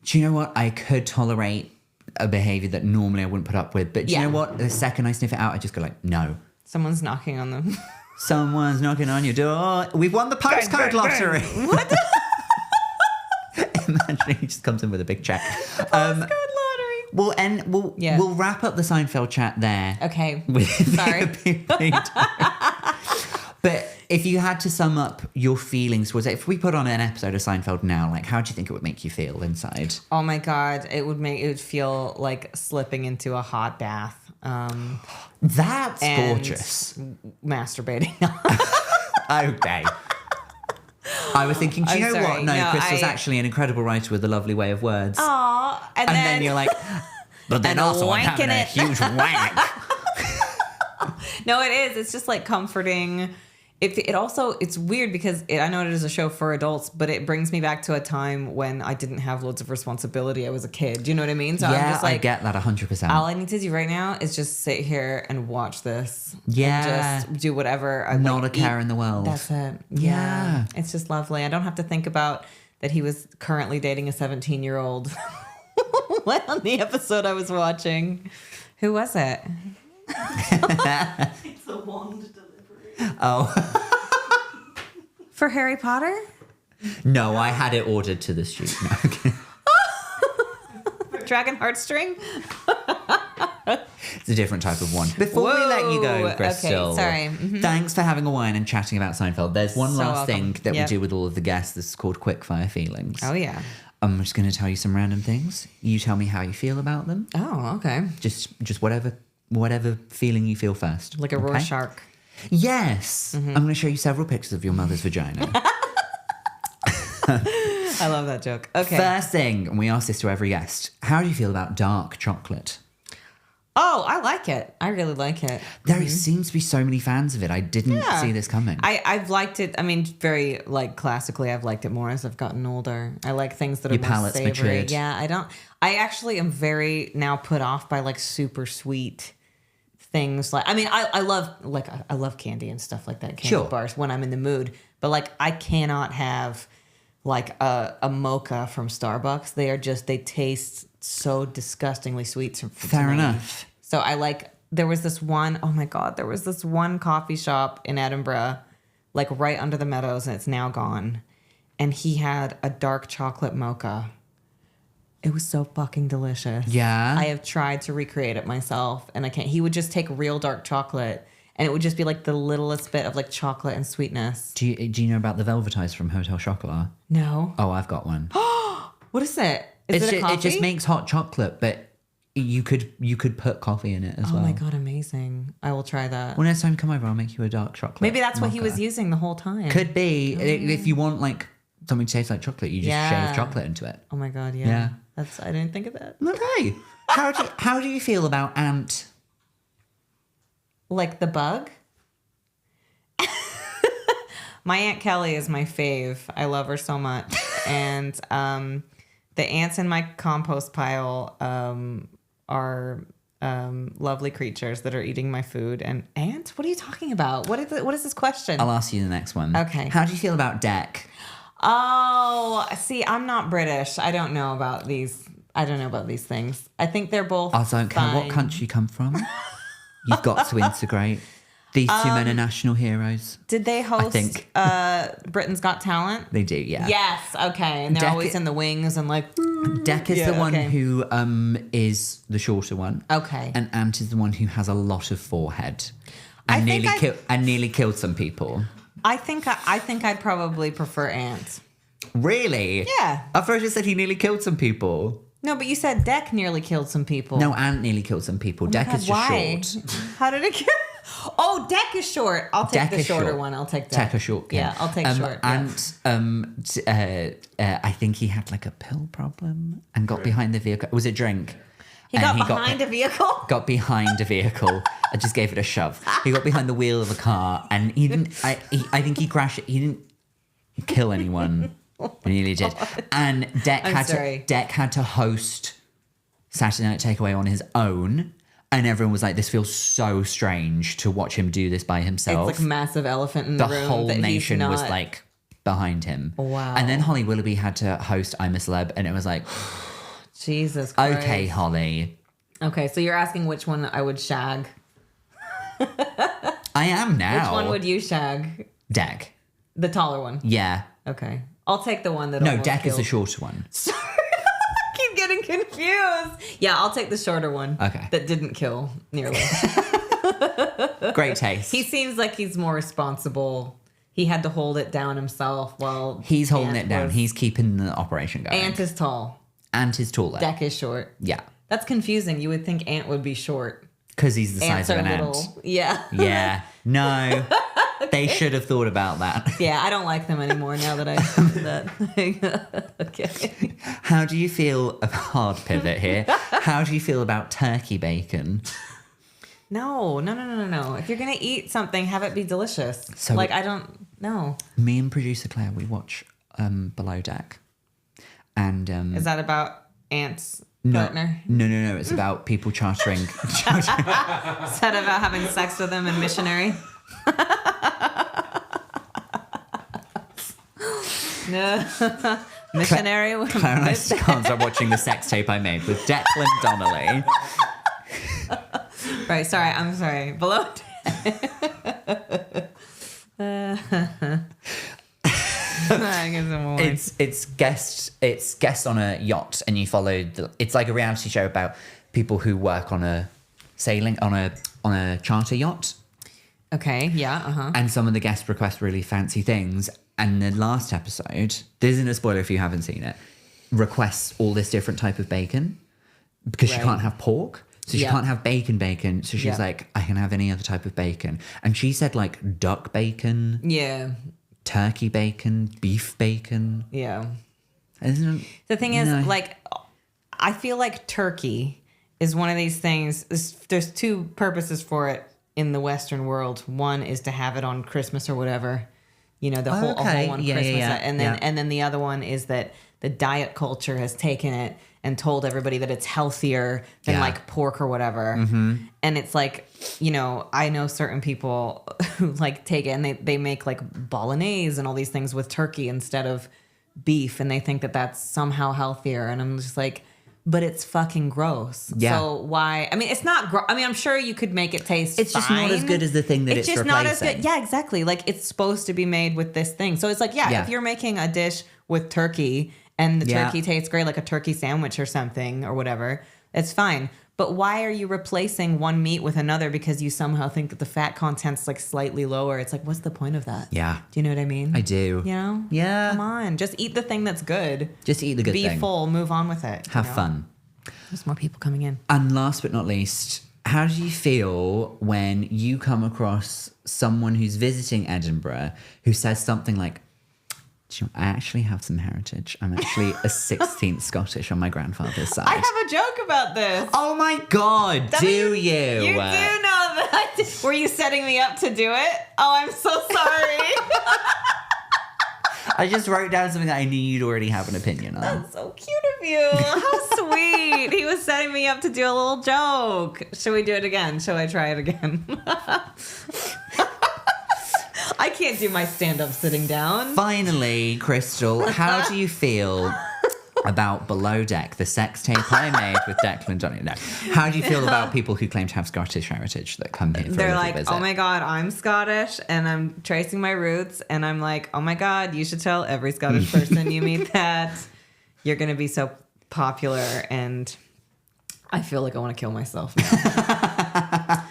do you know what? I could tolerate a behavior that normally I wouldn't put up with. But do you know what? The second I sniff it out, I just go like, no. Someone's knocking on them. Someone's knocking on your door. We've won the postcode lottery. What? Imagine he just comes in with a big check. Postcode lottery. We'll wrap up the Seinfeld chat there. Okay. Sorry. But if you had to sum up your feelings, was it, if we put on an episode of Seinfeld now, like, how do you think it would make you feel inside? Oh my God, it would feel like slipping into a hot bath. That's and gorgeous. Masturbating. Okay. I was thinking, do you know what? No, Krystal's actually an incredible writer with a lovely way of words. Aw, and then you're like, but then also I'm having a huge wank. No, it is. It's just like comforting. It's weird because I know it is a show for adults, but it brings me back to a time when I didn't have loads of responsibility. I was a kid. Do you know what I mean? So yeah, I'm just like, I get that 100%. All I need to do right now is just sit here and watch this. Yeah. And just do whatever. Not a care in the world. That's it. Yeah. It's just lovely. I don't have to think about that he was currently dating a 17-year-old. On the episode I was watching. Who was it? It's a wand delivery. Oh. For Harry Potter? No, I had it ordered to the shoot. No, okay. Dragon Heartstring? It's a different type of one. Before we let you go, Krystal, okay, sorry. Mm-hmm. Thanks for having a wine and chatting about Seinfeld. There's one So last welcome. thing that we do with all of the guests. This is called Quickfire Feelings. Oh, yeah. I'm just going to tell you some random things. You tell me how you feel about them. Oh, okay. Just whatever feeling you feel first. Like a okay? Rorschach. Yes. I'm going to show you several pictures of your mother's vagina. I love that joke. Okay. First thing, and we ask this to every guest, how do you feel about dark chocolate? Oh, I like it. I really like it. There seems to be so many fans of it. I didn't see this coming. I've liked it. I mean, very like classically, I've liked it more as I've gotten older. I like things that are Your more palate's savory. matured. Yeah, I actually am very now put off by like super sweet things. Like, I mean, I love candy and stuff like that. Candy bars when I'm in the mood. But like, I cannot have like a mocha from Starbucks. They taste so disgustingly sweet. Fair enough. So there was this one coffee shop in Edinburgh, like right under the Meadows, and it's now gone. And he had a dark chocolate mocha. It was so fucking delicious. Yeah. I have tried to recreate it myself, and I can't. He would just take real dark chocolate, and it would just be like the littlest bit of like chocolate and sweetness. Do you know about the Velvetize from Hotel Chocolat? No. Oh, I've got one. What is it? Is it a coffee? It just makes hot chocolate, but you could put coffee in it as well. Oh my God, amazing. I will try that. Well, next time you come over, I'll make you a dark chocolate. Maybe that's what he mocha. was using the whole time. Could be. If you want like something to taste like chocolate, you just shave chocolate into it. Oh my God, yeah. I didn't think of that. Okay. How do you feel about ant? Like the bug? My Aunt Kelly is my fave. I love her so much. And the ants in my compost pile are lovely creatures that are eating my food. And ants? What are you talking about? What is this question? I'll ask you the next one. Okay. How do you feel about Deck? Oh, see, I'm not British. I don't know about these things. I think they're both I don't care what country you come from. You've got to integrate. These two men are national heroes. Did they host I think. Britain's Got Talent? They do, yeah. Yes, okay. And they're Deck- always in the wings and like... Deck is the one who is the shorter one. Okay. And Ant is the one who has a lot of forehead. And nearly killed some people. I think I'd probably prefer Ant. Really? Yeah. I first just said he nearly killed some people. No, but you said Deck nearly killed some people. No, Ant nearly killed some people. Deck God, is just why? short. How did it kill? Oh, Deck is short. I'll take Deck the is shorter short. one. I'll take Deck. Take a short. Yeah, I'll take short. Ant, I think he had like a pill problem and got behind the vehicle. Was it drink? He got behind a vehicle? Got behind a vehicle. I just gave it a shove. He got behind the wheel of a car and he didn't. I think he crashed. He didn't kill anyone. He nearly did. And Deck had to host Saturday Night Takeaway on his own. And everyone was like, this feels so strange to watch him do this by himself. It's like a massive elephant in the room. The whole nation was like behind him. Wow. And then Holly Willoughby had to host I'm a Celeb. And it was like, Jesus Christ. okay, Holly. Okay, so you're asking which one I would shag. I am now. Which one would you shag? Deck. The taller one. Yeah. Okay. I'll take the one that No, almost deck is the killed. shorter one. Sorry, I keep getting confused. Yeah, I'll take the shorter one. Okay. That didn't kill nearly. Great taste. He seems like he's more responsible. He had to hold it down himself while He's holding Ant it down. was- He's keeping the operation going. Ant is tall. Ant is taller. Deck is short. Yeah. That's confusing. You would think Ant would be short. Because he's the size Ants of are an little. ant. Yeah. Yeah. No. They should have thought about that. Yeah, I don't like them anymore now that I do that. Okay. How do you feel, a hard pivot here, how do you feel about turkey bacon? No. If you're going to eat something, have it be delicious. So- like, I don't know. Me and producer Claire, we watch Below Deck. And Is that about Ant's no, partner? No. It's about people chartering. Is that about having sex with him and missionary? No. Missionary. Claire and I can't stop watching the sex tape I made with Declan Donnelly. Right, sorry, I'm sorry. Below It's guest on a yacht, and you follow it's like a reality show about people who work on a charter yacht. Okay, yeah, uh-huh. And some of the guests request really fancy things. And the last episode, this isn't a spoiler if you haven't seen it, requests all this different type of bacon because she Right. can't have pork. So she Yeah. can't have bacon. So she's Yeah. like, I can have any other type of bacon. And she said like duck bacon, Yeah, turkey bacon, beef bacon. yeah. Isn't The thing is, No. like, I feel like turkey is one of these things. There's two purposes for it in the Western world. One is to have it on Christmas or whatever, you know, a whole one Yeah, Christmas. yeah. And then the other one is that the diet culture has taken it and told everybody that it's healthier than Yeah. like pork or whatever. And it's like, you know, I know certain people who like take it and they make like bolognese and all these things with turkey instead of beef, and they think that that's somehow healthier. And I'm just like, but it's fucking gross. Yeah. So why? I mean, it's not. I mean, I'm sure you could make it taste. It's just not as fine. good as the thing that it's just not as replacing. good. Yeah, exactly. Like it's supposed to be made with this thing. So it's like, yeah. If you're making a dish with turkey and the turkey tastes great, like a turkey sandwich or something or whatever, it's fine. But why are you replacing one meat with another because you somehow think that the fat content's like slightly lower? It's like, what's the point of that? Yeah. Do you know what I mean? I do. You know? Yeah. Come on. Just eat the thing that's good. Just eat the good Be thing. full. Move on with it. Have you know? fun. There's more people coming in. And last but not least, how do you feel when you come across someone who's visiting Edinburgh who says something like, "Do you know, I actually have some heritage. I'm actually a 16th Scottish on my grandfather's side." I have a joke about this. Oh my God, do you? You do know that. Were you setting me up to do it? Oh, I'm so sorry. I just wrote down something that I knew you'd already have an opinion on. That's so cute of you. How sweet. He was setting me up to do a little joke. Should we do it again? Shall I try it again? I can't do my stand-up sitting down. Finally, Krystal, how do you feel about Below Deck, the sex tape I made with Declan Donnelly? No. How do you feel about people who claim to have Scottish heritage that come here for a They're little like, visit? oh my God, I'm Scottish and I'm tracing my roots. And I'm like, oh my God, you should tell every Scottish person you meet that. You're going to be so popular. And I feel like I want to kill myself now.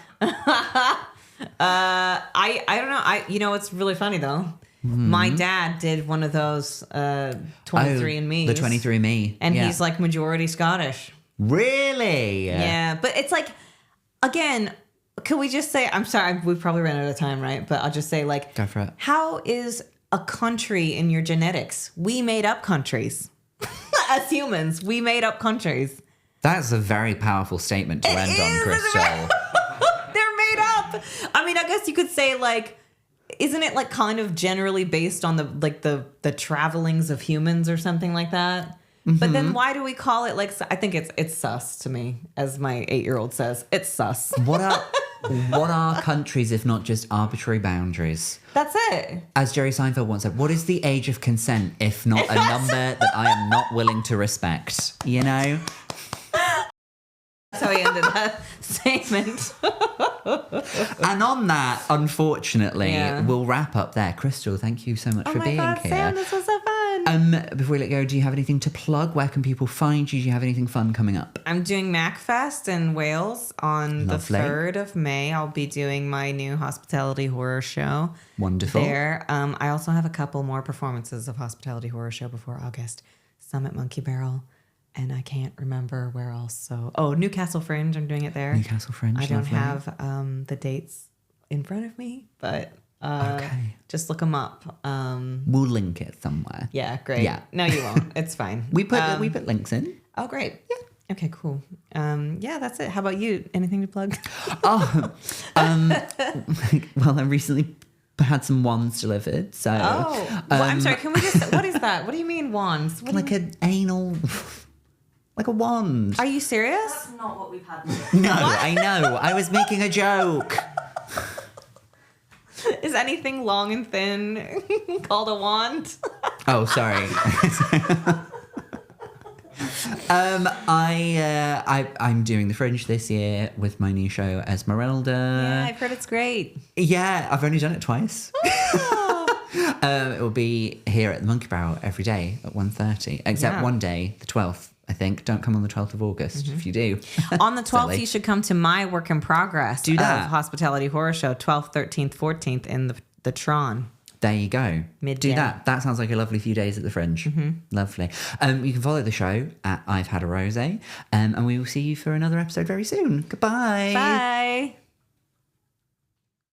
I don't know. You know, it's really funny though. My dad did one of those 23andMe. The 23andMe. And he's like majority Scottish. Really? Yeah, but it's like, again, could we just say, I'm sorry, we probably ran out of time, right? But I'll just say, like, Go for it. how is a country in your genetics? We made up countries. As humans, we made up countries. That's a very powerful statement to end on, Krystal. They're made up. I mean, I guess you could say, like, isn't it like kind of generally based on the travelings of humans or something like that? But then why do we call it like, I think it's sus to me, as my 8-year-old says. It's sus. What are countries if not just arbitrary boundaries? That's it. As Jerry Seinfeld once said, what is the age of consent if not a number that I am not willing to respect? You know? That's how he ended that statement. And on that, unfortunately, Yeah. we'll wrap up there. Krystal, thank you so much Oh for my being God, here. Sam, this was so fun. Before we let go, do you have anything to plug? Where can people find you? Do you have anything fun coming up? I'm doing MacFest in Wales on Lovely. the 3rd of May. I'll be doing my new hospitality horror show. Wonderful. There. I also have a couple more performances of hospitality horror show before August. Some at Monkey Barrel, and I can't remember where else. So, Newcastle Fringe. I'm doing it there. Newcastle Fringe. I don't lovely. have the dates in front of me, but Okay. just look them up. We'll link it somewhere. Yeah, great. Yeah. No, you won't. It's fine. We put links in. Oh, great. Yeah. Okay, cool. Yeah, that's it. How about you? Anything to plug? Well, I recently had some wands delivered. So, Well, I'm sorry. Can we just? What is that? What do you mean wands? What do like an anal, like a wand. Are you serious? That's not what we've had. No, I know. I was making a joke. Is anything long and thin called a wand? Oh, sorry. I'm doing the Fringe this year with my new show Esmeralda. Yeah, I've heard it's great. Yeah, I've only done it twice. Oh. It will be here at the Monkey Barrel every day at 1:30, except Yeah. one day, the 12th, I think. Don't come on the 12th of August if you do. On the 12th, Silly. you should come to my work in progress Do that. of Hospitality Horror Show, 12th, 13th, 14th in the Tron. There you go. Midday. Do that. That sounds like a lovely few days at the Fringe. Lovely. You can follow the show at I've Had a Rosé, and we will see you for another episode very soon. Goodbye. Bye.